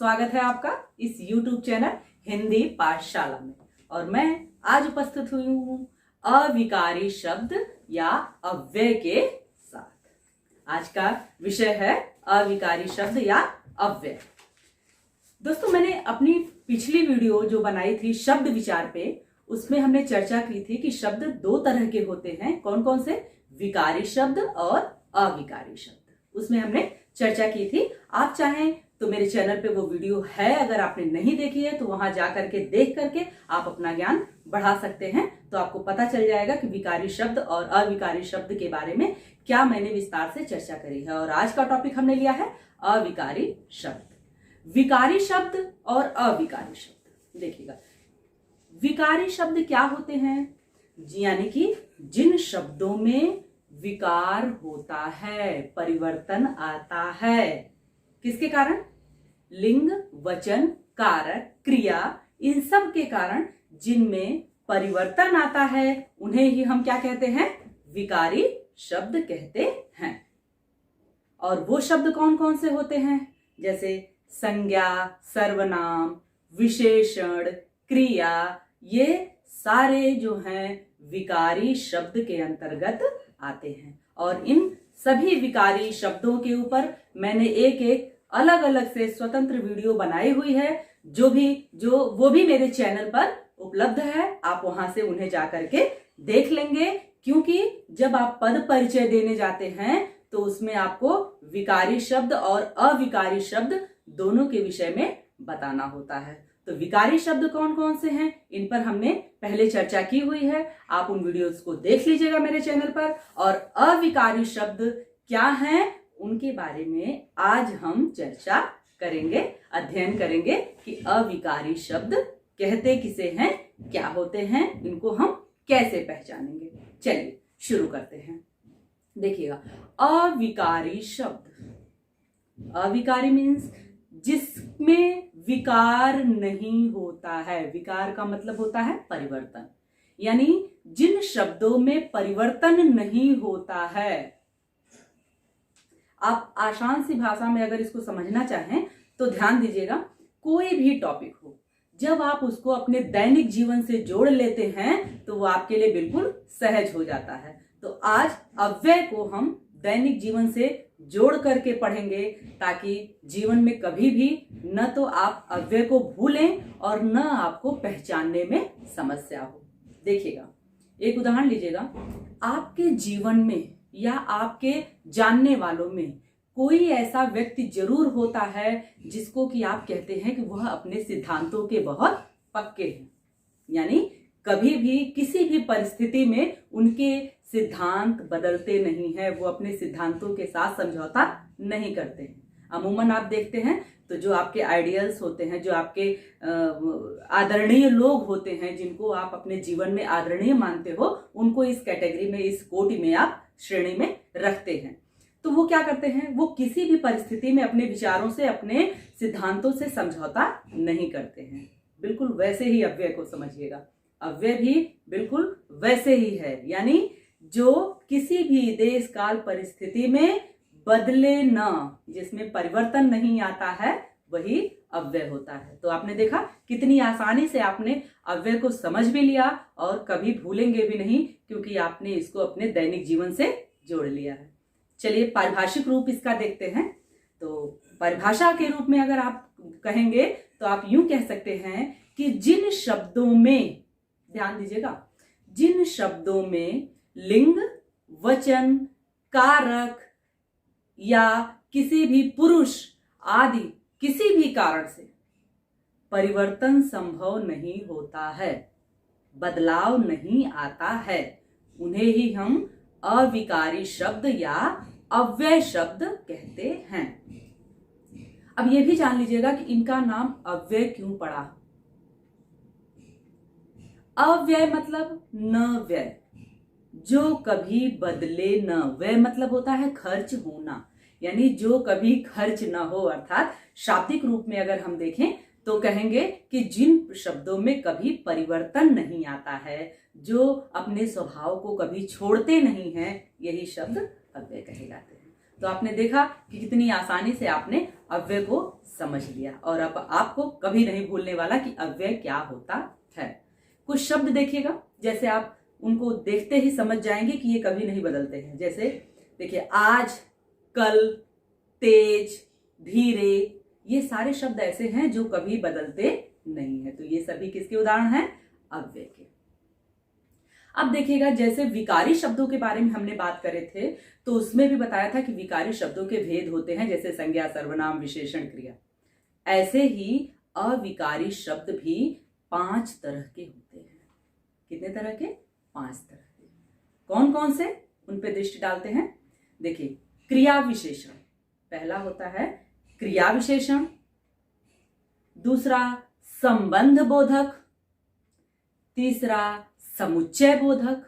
स्वागत है आपका इस YouTube चैनल हिंदी पाठशाला में। और मैं आज उपस्थित हुई हूँ अविकारी शब्द या अव्यय के साथ। आज का विषय है अविकारी शब्द या अव्यय। दोस्तों, मैंने अपनी पिछली वीडियो जो बनाई थी शब्द विचार पे, उसमें हमने चर्चा की थी कि शब्द दो तरह के होते हैं। कौन कौन से? विकारी शब्द और अविकारी शब्द। उसमें हमने चर्चा की थी। आप चाहें तो मेरे चैनल पे वो वीडियो है, अगर आपने नहीं देखी है तो वहां जा करके देख करके आप अपना ज्ञान बढ़ा सकते हैं। तो आपको पता चल जाएगा कि विकारी शब्द और अविकारी शब्द के बारे में क्या मैंने विस्तार से चर्चा करी है। और आज का टॉपिक हमने लिया है अविकारी शब्द। विकारी शब्द और अविकारी शब्द देखिएगा। विकारी शब्द क्या होते हैं? यानी कि जिन शब्दों में विकार होता है, परिवर्तन आता है। किसके कारण? लिंग, वचन, कारक, क्रिया, इन सब के कारण जिनमें परिवर्तन आता है उन्हें ही हम क्या कहते हैं? विकारी शब्द कहते हैं। और वो शब्द कौन कौन से होते हैं? जैसे संज्ञा, सर्वनाम, विशेषण, क्रिया, ये सारे जो हैं विकारी शब्द के अंतर्गत आते हैं। और इन सभी विकारी शब्दों के ऊपर मैंने एक एक अलग अलग से स्वतंत्र वीडियो बनाई हुई है, वो भी मेरे चैनल पर उपलब्ध है। आप वहां से उन्हें जाकर के देख लेंगे, क्योंकि जब आप पद परिचय देने जाते हैं तो उसमें आपको विकारी शब्द और अविकारी शब्द दोनों के विषय में बताना होता है। तो विकारी शब्द कौन कौन से हैं, इन पर हमने पहले चर्चा की हुई है। आप उन वीडियोस को देख लीजिएगा मेरे चैनल पर। और अविकारी शब्द क्या हैं, उनके बारे में आज हम चर्चा करेंगे, अध्ययन करेंगे कि अविकारी शब्द कहते किसे हैं, क्या होते हैं, इनको हम कैसे पहचानेंगे। चलिए शुरू करते हैं। देखिएगा, अविकारी शब्द, अविकारी मीन्स जिसमें विकार नहीं होता है। विकार का मतलब होता है परिवर्तन, यानी जिन शब्दों में परिवर्तन नहीं होता है। आप आसान सी भाषा में अगर इसको समझना चाहें तो ध्यान दीजिएगा, कोई भी टॉपिक हो, जब आप उसको अपने दैनिक जीवन से जोड़ लेते हैं तो वो आपके लिए बिल्कुल सहज हो जाता है। तो आज अव्यय को हम दैनिक जीवन से जोड़ करके पढ़ेंगे, ताकि जीवन में कभी भी न तो आप अव्यय को भूलें और न आपको पहचानने में समस्या हो। देखिएगा, एक उदाहरण लीजिएगा। आपके जीवन में या आपके जानने वालों में कोई ऐसा व्यक्ति जरूर होता है जिसको कि आप कहते हैं कि वह अपने सिद्धांतों के बहुत पक्के हैं, यानी कभी भी किसी भी परिस्थिति में उनके सिद्धांत बदलते नहीं है, वो अपने सिद्धांतों के साथ समझौता नहीं करते हैं। अमूमन आप देखते हैं तो जो आपके आइडियल्स होते हैं, जो आपके आदरणीय लोग होते हैं, जिनको आप अपने जीवन में आदरणीय मानते हो, उनको इस कैटेगरी में, इस कोटि में आप श्रेणी में रखते हैं। तो वो क्या करते हैं? वो किसी भी परिस्थिति में अपने विचारों से, अपने सिद्धांतों से समझौता नहीं करते हैं। बिल्कुल वैसे ही अव्यय को समझिएगा। अव्यय भी बिल्कुल वैसे ही है, यानी जो किसी भी देश काल परिस्थिति में बदले न, जिसमें परिवर्तन नहीं आता है, वही अव्यय होता है। तो आपने देखा कितनी आसानी से आपने अव्यय को समझ भी लिया और कभी भूलेंगे भी नहीं, क्योंकि आपने इसको अपने दैनिक जीवन से जोड़ लिया है। चलिए पारिभाषिक रूप इसका देखते हैं। तो परिभाषा के रूप में अगर आप कहेंगे तो आप यूं कह सकते हैं कि जिन शब्दों में, ध्यान दीजिएगा, जिन शब्दों में लिंग, वचन, कारक या किसी भी पुरुष आदि किसी भी कारण से परिवर्तन संभव नहीं होता है, बदलाव नहीं आता है, उन्हें ही हम अविकारी शब्द या अव्यय शब्द कहते हैं। अब यह भी जान लीजिएगा कि इनका नाम अव्यय क्यों पड़ा। अव्यय मतलब न व्यय, जो कभी बदले न। व्यय मतलब होता है खर्च होना, यानी जो कभी खर्च न हो। अर्थात शाब्दिक रूप में अगर हम देखें तो कहेंगे कि जिन शब्दों में कभी परिवर्तन नहीं आता है, जो अपने स्वभाव को कभी छोड़ते नहीं हैं, यही शब्द अव्यय कहे जाते हैं। तो आपने देखा कि कितनी आसानी से आपने अव्यय को समझ लिया और अब आपको कभी नहीं भूलने वाला कि अव्यय क्या होता है। कुछ शब्द देखिएगा, जैसे आप उनको देखते ही समझ जाएंगे कि ये कभी नहीं बदलते हैं। जैसे देखिए, आज, कल, तेज, धीरे, ये सारे शब्द ऐसे हैं जो कभी बदलते नहीं है। तो ये सभी किसके उदाहरण हैं? अव्यय के। अब देखिएगा, जैसे विकारी शब्दों के बारे में हमने बात करे थे, तो उसमें भी बताया था कि विकारी शब्दों के भेद होते हैं, जैसे संज्ञा, सर्वनाम, विशेषण, क्रिया। ऐसे ही अविकारी शब्द भी 5 तरह के होते हैं। कितने तरह के? 5 तरह के। कौन कौन से? उन पे दृष्टि डालते हैं। देखिए, क्रिया विशेषण, पहला होता है क्रिया विशेषण, दूसरा संबंध बोधक, तीसरा समुच्चय बोधक,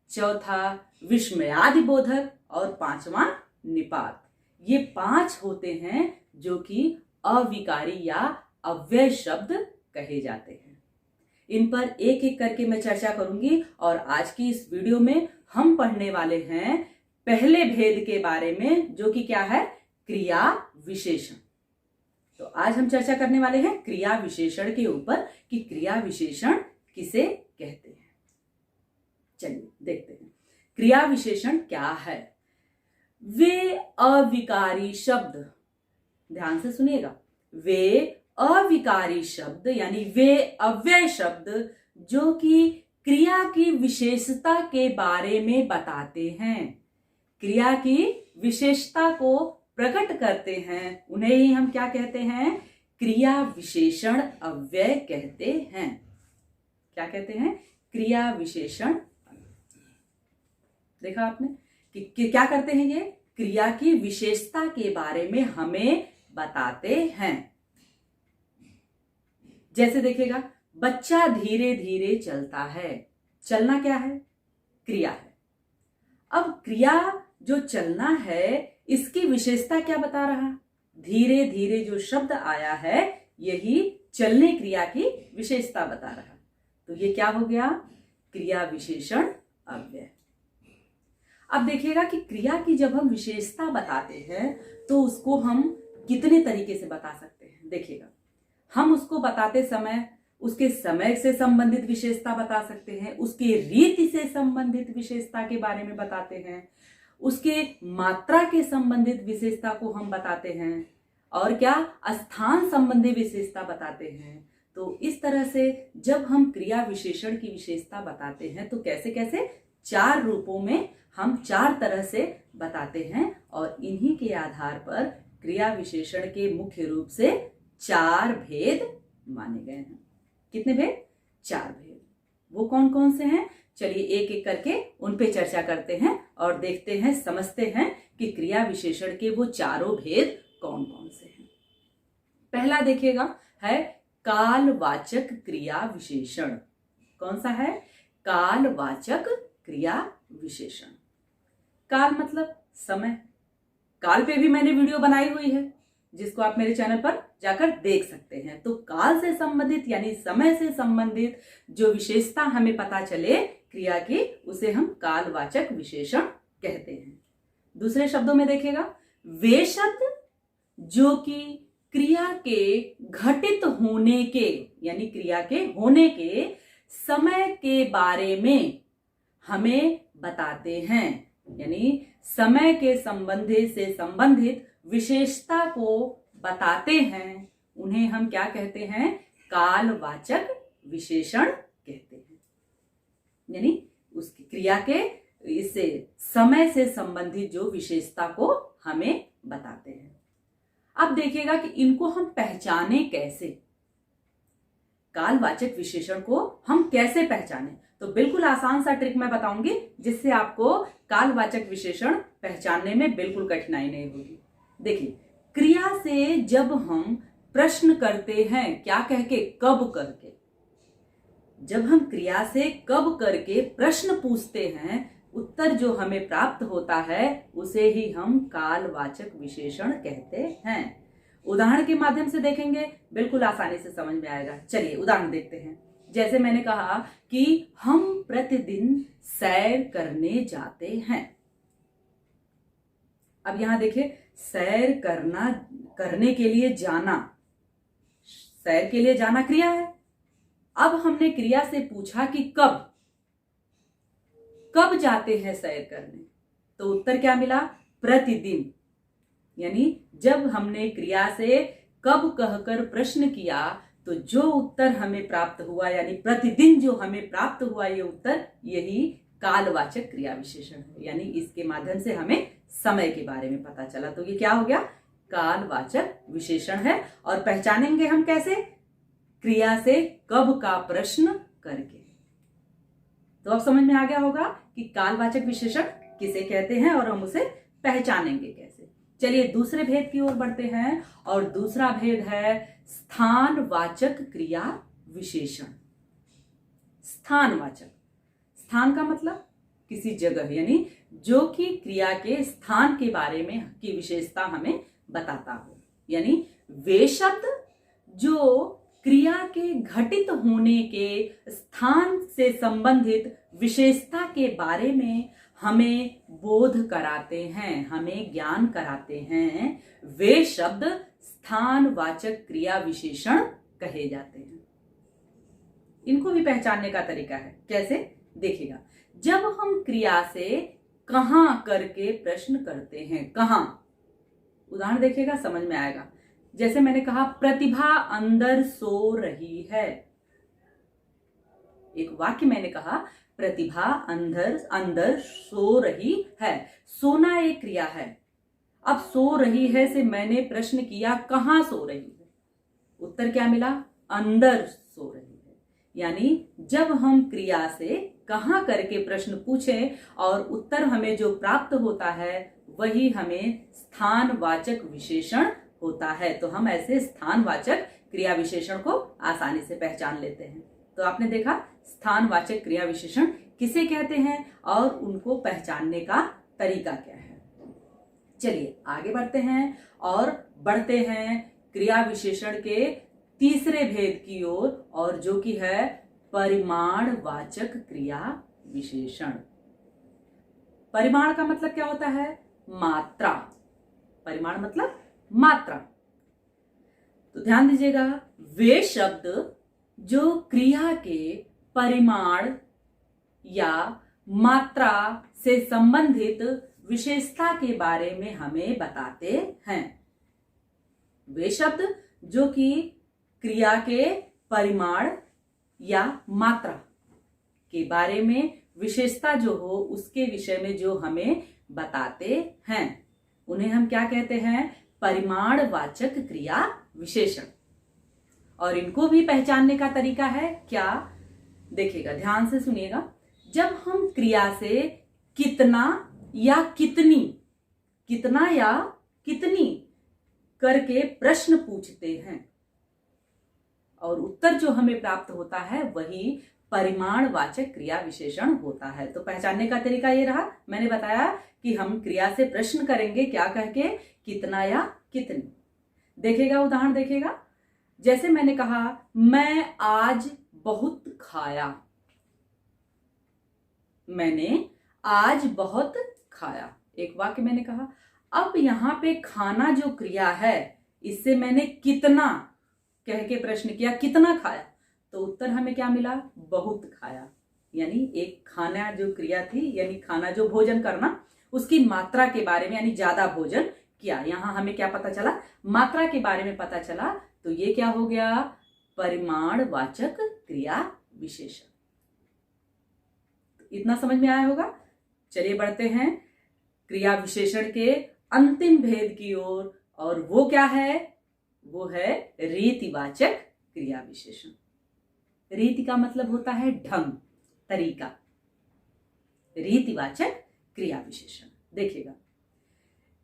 चौथा विस्मयादि बोधक और पांचवा निपात। ये 5 होते हैं जो कि अविकारी या अव्यय शब्द कहे जाते हैं। इन पर एक एक करके मैं चर्चा करूंगी और आज की इस वीडियो में हम पढ़ने वाले हैं पहले भेद के बारे में, जो कि क्या है? क्रिया विशेषण। तो आज हम चर्चा करने वाले हैं क्रिया विशेषण के ऊपर कि क्रिया विशेषण किसे कहते हैं। चलिए देखते हैं क्रिया विशेषण क्या है। वे अविकारी शब्द, ध्यान से सुनिएगा, वे अविकारी शब्द यानी वे अव्यय शब्द जो कि क्रिया की विशेषता के बारे में बताते हैं, क्रिया की विशेषता को प्रकट करते हैं, उन्हें ही हम क्या कहते हैं? क्रिया विशेषण अव्यय कहते हैं। क्या कहते हैं? क्रिया विशेषण। देखा आपने कि क्या करते हैं? ये क्रिया की विशेषता के बारे में हमें बताते हैं। जैसे देखिएगा, बच्चा धीरे धीरे चलता है। चलना क्या है? क्रिया है। अब क्रिया जो चलना है, इसकी विशेषता क्या बता रहा? धीरे धीरे जो शब्द आया है, यही चलने क्रिया की विशेषता बता रहा। तो ये क्या हो गया? क्रिया विशेषण अव्यय। अब देखिएगा कि क्रिया की जब हम विशेषता बताते हैं तो उसको हम कितने तरीके से बता सकते हैं। देखिएगा, हम उसको बताते समय उसके समय से संबंधित विशेषता बता सकते हैं, उसके रीति से संबंधित विशेषता के बारे में बताते हैं, उसके मात्रा के संबंधित विशेषता को हम बताते हैं, और क्या? स्थान संबंधी विशेषता बताते हैं। तो इस तरह से जब हम क्रिया विशेषण की विशेषता बताते हैं तो कैसे कैसे? 4 रूपों में हम 4 तरह से बताते हैं और इन्हीं के आधार पर क्रिया विशेषण के मुख्य रूप से 4 भेद माने गए हैं। कितने भेद? 4 भेद। वो कौन कौन से हैं? चलिए एक एक करके उन पे चर्चा करते हैं और देखते हैं, समझते हैं कि क्रिया विशेषण के वो 4 भेद कौन कौन से हैं। पहला देखिएगा है कालवाचक क्रिया विशेषण। कौन सा है? कालवाचक क्रिया विशेषण। काल मतलब समय। काल पे भी मैंने वीडियो बनाई हुई है, जिसको आप मेरे चैनल पर जाकर देख सकते हैं। तो काल से संबंधित यानी समय से संबंधित जो विशेषता हमें पता चले क्रिया की, उसे हम कालवाचक विशेषण कहते हैं। दूसरे शब्दों में देखिएगा, वे शब्द जो कि क्रिया के घटित होने के यानी क्रिया के होने के समय के बारे में हमें बताते हैं, यानी समय के से संबंधित विशेषता को बताते हैं, उन्हें हम क्या कहते हैं? कालवाचक विशेषण कहते हैं। यानी उसकी क्रिया के इससे समय से संबंधित जो विशेषता को हमें बताते हैं। अब देखिएगा कि इनको हम पहचाने कैसे। कालवाचक विशेषण को हम कैसे पहचाने? तो बिल्कुल आसान सा ट्रिक मैं बताऊंगी, जिससे आपको कालवाचक विशेषण पहचानने में बिल्कुल कठिनाई नहीं होगी। देखिए, क्रिया से जब हम प्रश्न करते हैं, क्या कह के? कब करके। जब हम क्रिया से कब करके प्रश्न पूछते हैं, उत्तर जो हमें प्राप्त होता है उसे ही हम कालवाचक विशेषण कहते हैं। उदाहरण के माध्यम से देखेंगे, बिल्कुल आसानी से समझ में आएगा। चलिए उदाहरण देखते हैं। जैसे मैंने कहा कि हम प्रतिदिन सैर करने जाते हैं। अब यहां देखिए, सैर करने के लिए जाना, सैर के लिए जाना क्रिया है। अब हमने क्रिया से पूछा कि कब कब जाते हैं सैर करने, तो उत्तर क्या मिला? प्रतिदिन। यानी जब हमने क्रिया से कब कहकर प्रश्न किया तो जो उत्तर हमें प्राप्त हुआ, यानी प्रतिदिन जो हमें प्राप्त हुआ, ये उत्तर यही कालवाचक क्रिया विशेषण है। यानी इसके माध्यम से हमें समय के बारे में पता चला। तो ये क्या हो गया? कालवाचक विशेषण है। और पहचानेंगे हम कैसे? क्रिया से कब का प्रश्न करके। तो अब समझ में आ गया होगा कि कालवाचक विशेषण किसे कहते हैं और हम उसे पहचानेंगे कैसे। चलिए दूसरे भेद की ओर बढ़ते हैं, और दूसरा भेद है स्थानवाचक क्रिया विशेषण। स्थानवाचक, स्थान का मतलब किसी जगह, यानी जो कि क्रिया के स्थान के बारे में की विशेषता हमें बताता हो। यानी वे शब्द जो क्रिया के घटित होने के स्थान से संबंधित विशेषता के बारे में हमें बोध कराते हैं, हमें ज्ञान कराते हैं, वे शब्द स्थानवाचक क्रिया विशेषण कहे जाते हैं। इनको भी पहचानने का तरीका है, कैसे? देखिएगा, जब हम क्रिया से कहां करके प्रश्न करते हैं, कहां, उदाहरण देखिएगा समझ में आएगा। जैसे मैंने कहा प्रतिभा अंदर सो रही है, एक वाक्य मैंने कहा प्रतिभा अंदर सो रही है। सोना एक क्रिया है। अब सो रही है से मैंने प्रश्न किया कहां सो रही है, उत्तर क्या मिला? अंदर सो रही है। यानी जब हम क्रिया से कहां करके प्रश्न पूछें और उत्तर हमें जो प्राप्त होता है वही हमें स्थानवाचक विशेषण होता है। तो हम ऐसे स्थानवाचक क्रिया विशेषण को आसानी से पहचान लेते हैं। तो आपने देखा स्थानवाचक क्रिया विशेषण किसे कहते हैं और उनको पहचानने का तरीका क्या है। चलिए आगे बढ़ते हैं और बढ़ते हैं क्रिया विशेषण के तीसरे भेद की ओर, और जो कि है परिमाणवाचक क्रिया विशेषण। परिमाण का मतलब क्या होता है? मात्रा। परिमाण मतलब मात्रा। तो ध्यान दीजिएगा, वे शब्द जो क्रिया के परिमाण या मात्रा से संबंधित विशेषता के बारे में हमें बताते हैं। वे शब्द जो कि क्रिया के परिमाण या मात्रा के बारे में विशेषता जो हो उसके विषय में जो हमें बताते हैं, उन्हें हम क्या कहते हैं? परिमाणवाचक क्रिया विशेषण। और इनको भी पहचानने का तरीका है क्या? देखिएगा, ध्यान से सुनिएगा। जब हम क्रिया से कितना या कितनी, कितना या कितनी करके प्रश्न पूछते हैं और उत्तर जो हमें प्राप्त होता है वही परिमाणवाचक क्रिया विशेषण होता है। तो पहचानने का तरीका ये रहा, मैंने बताया कि हम क्रिया से प्रश्न करेंगे क्या कह के? कितना या कितनी। देखेगा, उदाहरण देखेगा। जैसे मैंने कहा मैं आज बहुत खाया, मैंने आज बहुत खाया, एक वाक्य मैंने कहा। अब यहां पे खाना जो क्रिया है इससे मैंने कितना कह के प्रश्न किया, कितना खाया, तो उत्तर हमें क्या मिला? बहुत खाया। यानी एक खाना जो क्रिया थी, यानी खाना जो भोजन करना, उसकी मात्रा के बारे में, यानी ज्यादा भोजन किया। यहां हमें क्या पता चला? मात्रा के बारे में पता चला। तो ये क्या हो गया? परिमाणवाचक क्रिया विशेषण। इतना समझ में आया होगा। चलिए बढ़ते हैं क्रिया विशेषण के अंतिम भेद की ओर, और वो क्या है? वो है रीतिवाचक क्रिया विशेषण। रीति का मतलब होता है ढंग, तरीका। रीतिवाचक क्रिया विशेषण देखिएगा,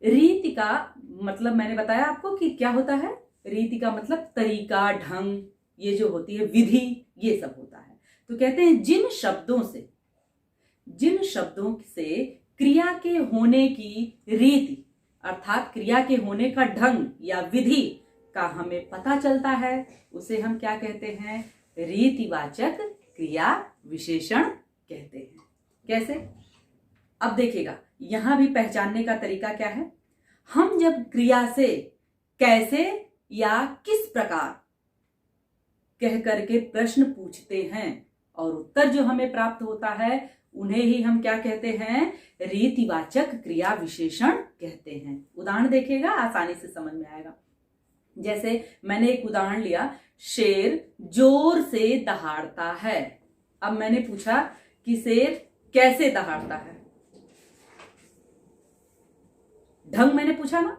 रीति का मतलब मैंने बताया आपको कि क्या होता है। रीति का मतलब तरीका, ढंग, ये जो होती है विधि, ये सब होता है। तो कहते हैं जिन शब्दों से क्रिया के होने की रीति अर्थात क्रिया के होने का ढंग या विधि का हमें पता चलता है उसे हम क्या कहते हैं? रीतिवाचक क्रिया विशेषण कहते हैं। कैसे? अब देखिएगा, यहां भी पहचानने का तरीका क्या है। हम जब क्रिया से कैसे या किस प्रकार कह करके प्रश्न पूछते हैं और उत्तर जो हमें प्राप्त होता है उन्हें ही हम क्या कहते हैं, रीतिवाचक क्रिया विशेषण कहते हैं। उदाहरण देखिएगा, आसानी से समझ में आएगा। जैसे मैंने एक उदाहरण लिया, शेर जोर से दहाड़ता है। अब मैंने पूछा कि शेर कैसे दहाड़ता है, ढंग मैंने पूछा ना,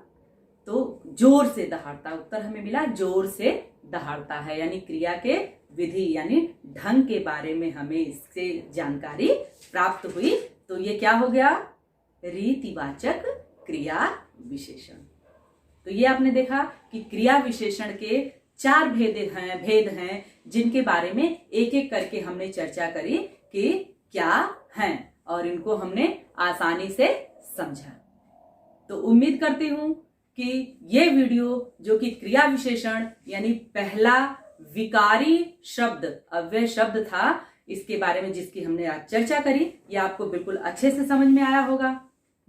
तो जोर से दहाड़ता, उत्तर हमें मिला जोर से दहाड़ता है। यानी क्रिया के विधि यानी ढंग के बारे में हमें इससे जानकारी प्राप्त हुई। तो ये क्या हो गया, रीतिवाचक क्रिया विशेषण। तो ये आपने देखा कि क्रिया विशेषण के 4 भेद हैं जिनके बारे में एक एक करके हमने चर्चा करी कि क्या हैं और इनको हमने आसानी से समझा। तो उम्मीद करती हूं कि ये वीडियो जो कि क्रिया विशेषण यानी पहला विकारी शब्द अव्यय शब्द था, इसके बारे में जिसकी हमने आज चर्चा करी, ये आपको बिल्कुल अच्छे से समझ में आया होगा।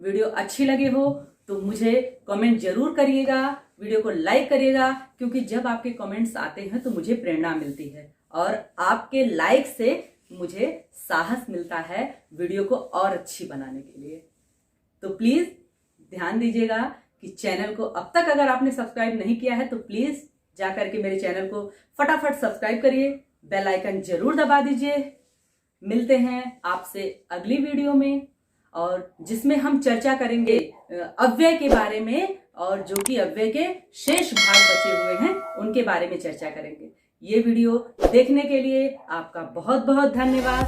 वीडियो अच्छी लगे हो तो मुझे कमेंट जरूर करिएगा, वीडियो को लाइक करिएगा, क्योंकि जब आपके कमेंट्स आते हैं तो मुझे प्रेरणा मिलती है और आपके लाइक से मुझे साहस मिलता है वीडियो को और अच्छी बनाने के लिए। तो प्लीज ध्यान दीजिएगा कि चैनल को अब तक अगर आपने सब्सक्राइब नहीं किया है तो प्लीज जाकर के मेरे चैनल को फटाफट सब्सक्राइब करिए, बेल आइकन जरूर दबा दीजिए। मिलते हैं आपसे अगली वीडियो में, और जिसमें हम चर्चा करेंगे अव्यय के बारे में, और जो कि अव्यय के शेष भाग बचे हुए हैं उनके बारे में चर्चा करेंगे। ये वीडियो देखने के लिए आपका बहुत बहुत धन्यवाद।